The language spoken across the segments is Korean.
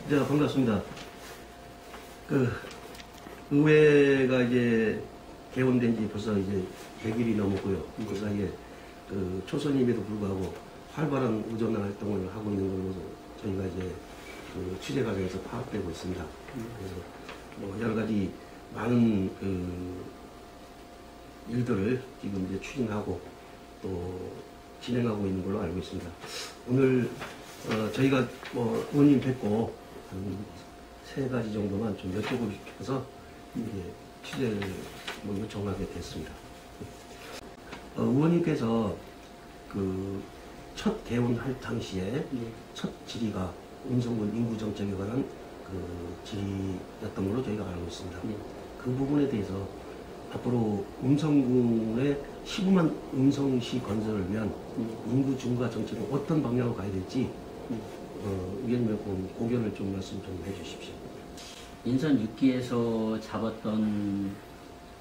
자, 반갑습니다. 의회가 이제 개원된 지 벌써 이제 100일이 넘었고요. 그 사이에 초선임에도 불구하고 활발한 의전 활동을 하고 있는 걸로 저희가 이제 취재 과정에서 파악되고 있습니다. 그래서 뭐 여러 가지 많은 일들을 지금 이제 추진하고 또 진행하고 있는 걸로 알고 있습니다. 오늘 저희가 뭐 의원님 뵙고 한 3가지 정도만 좀 여쭤보고 싶어서 이제 취재를 뭐 요청하게 됐습니다. 의원님께서 첫 개원할 당시에 첫 질의가 음성군 인구 정책에 관한 질의였던 걸로 저희가 알고 있습니다. 그 부분에 대해서 앞으로 음성군의 15만 음성시 건설을 위한 인구 증가 정책은 어떤 방향으로 가야 될지 위원님 고견을 좀 말씀 좀 해주십시오. 인선 6기에서 잡았던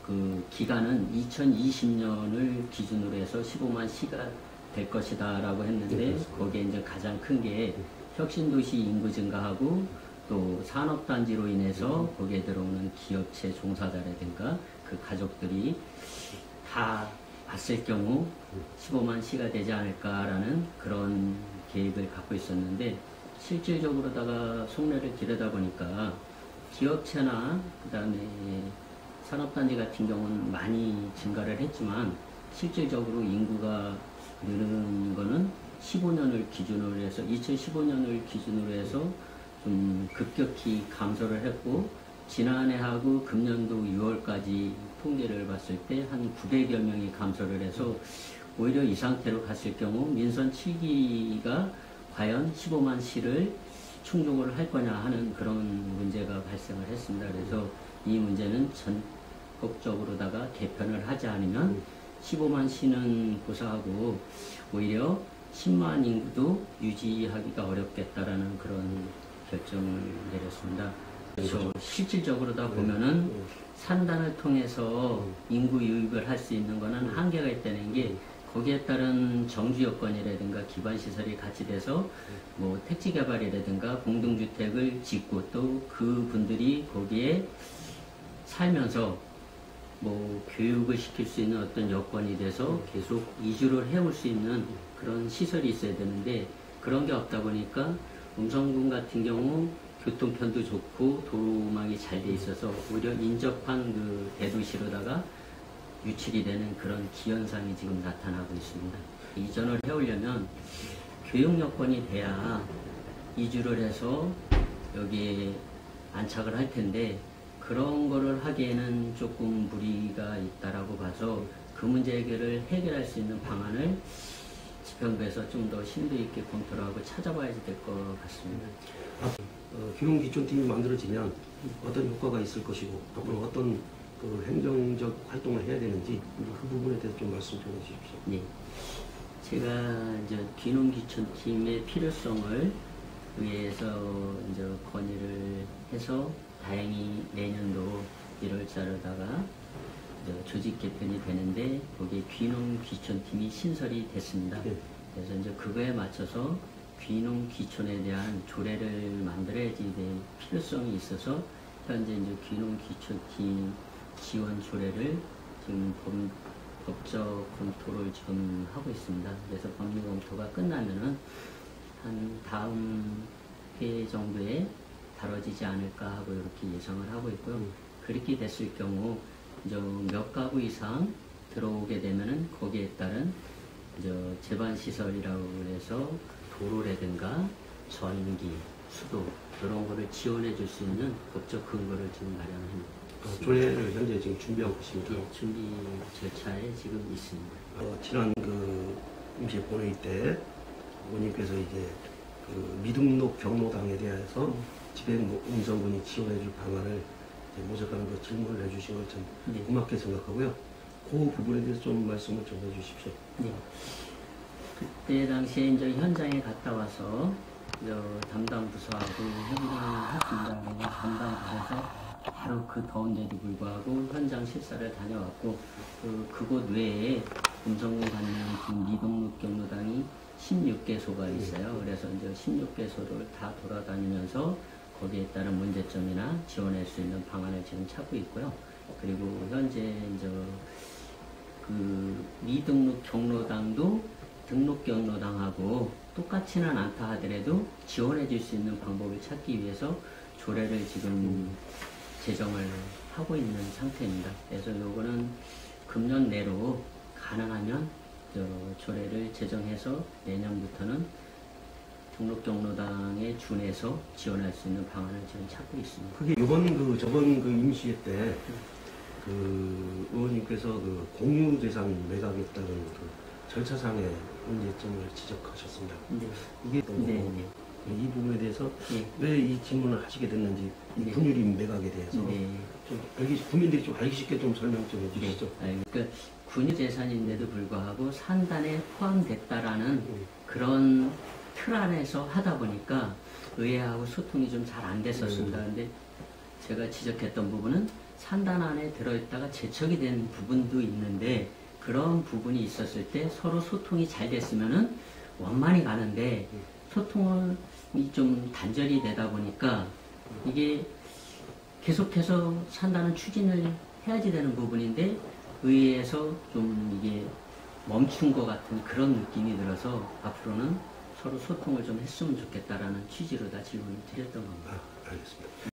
그 기간은 2020년을 기준으로 해서 15만 시가 될 것이다 라고 했는데, 거기에 이제 가장 큰 게 혁신도시 인구 증가하고 또 산업단지로 인해서 거기에 들어오는 기업체 종사자라든가 그 가족들이 다 봤을 경우 15만 시가 되지 않을까라는 그런 계획을 갖고 있었는데, 실질적으로다가 속내를 기르다 보니까 기업체나 그 다음에 산업단지 같은 경우는 많이 증가를 했지만 실질적으로 인구가 느는 거는 15년을 기준으로 해서 2015년을 기준으로 해서 좀 급격히 감소를 했고, 지난해하고 금년도 6월까지 통계를 봤을 때 한 900여 명이 감소를 해서 오히려 이 상태로 갔을 경우 민선 7기가 과연 15만 시를 충족을 할 거냐 하는 그런 문제가 발생을 했습니다. 그래서 이 문제는 전국적으로다가 개편을 하지 않으면 15만 시는 고사하고 오히려 10만 인구도 유지하기가 어렵겠다라는 그런 결정을 내렸습니다. 그래서 실질적으로다 보면은 산단을 통해서 인구 유입을 할 수 있는 거는 한계가 있다는 게, 거기에 따른 정주 여건이라든가 기반 시설이 같이 돼서 뭐 택지 개발이라든가 공동주택을 짓고 또 그분들이 거기에 살면서 뭐 교육을 시킬 수 있는 어떤 여건이 돼서 계속 이주를 해올 수 있는 그런 시설이 있어야 되는데, 그런 게 없다 보니까 음성군 같은 경우 교통편도 좋고 도로망이 잘 돼 있어서 오히려 인접한 그 대도시로다가 유출이 되는 그런 기현상이 지금 나타나고 있습니다. 이전을 해오려면 교육 여건이 돼야 이주를 해서 여기에 안착을 할 텐데, 그런 거를 하기에는 조금 무리가 있다라고 봐서 그 문제 해결할 수 있는 방안을 지평부에서 좀 더 심도 있게 검토를 하고 찾아봐야 될 것 같습니다. 귀농귀촌팀이 만들어지면 어떤 효과가 있을 것이고 앞으로 어떤 행정적 활동을 해야 되는지 그 부분에 대해서 좀 말씀 좀 해주십시오. 네, 제가 이제 귀농귀촌팀의 필요성을 의회에서 이제 건의를 해서 다행히 내년도 1월달에다가 조직 개편이 되는데 거기에 귀농귀촌팀이 신설이 됐습니다. 네. 그래서 이제 그거에 맞춰서 귀농귀촌에 대한 조례를 만들어야지 될 필요성이 있어서 현재 이제 귀농귀촌팀 지원 조례를 지금 법적 검토를 지금 하고 있습니다. 그래서 법률 검토가 끝나면은 한 다음 회 정도에 다뤄지지 않을까 하고 이렇게 예상을 하고 있고요. 그렇게 됐을 경우 이제 몇 가구 이상 들어오게 되면은 거기에 따른 이제 제반 시설이라고 해서 도로라든가 전기, 수도 이런 거를 지원해 줄 수 있는 법적 근거를 지금 마련합니다. 조례를 현재 지금 준비하고 있습니다. 예, 준비 절차에 지금 있습니다. 지난 임시 본회의 때 의원님께서 이제 미등록 경로당에 대해서 지방 음성군이 지원해 줄 방안을 모색하는 질문을 해주신 걸 참 고맙게 생각하고요. 그 부분에 대해서 좀 말씀을 좀 해주십시오. 네. 그때 당시에 이제 현장에 갔다 와서 담당 부서하고 현장을 했습니다. 담당 부서에서 바로 그 더운데도 불구하고 현장 실사를 다녀왔고, 그곳 외에 음성군 관련 미등록 경로당이 16개소가 있어요. 그래서 이제 16개소를 다 돌아다니면서 거기에 따른 문제점이나 지원할 수 있는 방안을 지금 찾고 있고요. 그리고 현재 이제 그 미등록 경로당도 등록 경로당하고 똑같지는 않다 하더라도 지원해 줄 수 있는 방법을 찾기 위해서 조례를 지금 제정을 하고 있는 상태입니다. 그래서 요거는 금년 내로 가능하면 조례를 제정해서 내년부터는 등록 경로당에 준해서 지원할 수 있는 방안을 지금 찾고 있습니다. 그게 저번 임시회 때 그 의원님께서 그 공유재산 매각했다는 그 절차상의 문제점을 지적하셨습니다. 네. 이게 또 네, 이 부분에 대해서 네. 왜 이 질문을 하시게 됐는지 이 네. 분유림 매각에 대해서 네. 좀 국민들이 좀 알기 쉽게 좀 설명 좀 해주시죠. 그러니까 군유재산인데도 불구하고 산단에 포함됐다라는 그런 틀 안에서 하다 보니까 의회하고 소통이 좀 잘 안 됐었습니다. 근데 제가 지적했던 부분은 산단 안에 들어있다가 제척이 된 부분도 있는데 그런 부분이 있었을 때 서로 소통이 잘 됐으면은 원만히 가는데 소통이 좀 단절이 되다 보니까 이게 계속해서 산단은 추진을 해야지 되는 부분인데 의회에서 좀 이게 멈춘 것 같은 그런 느낌이 들어서 앞으로는 서로 소통을 좀 했으면 좋겠다라는 취지로 다 질문을 드렸던 겁니다. 알겠습니다.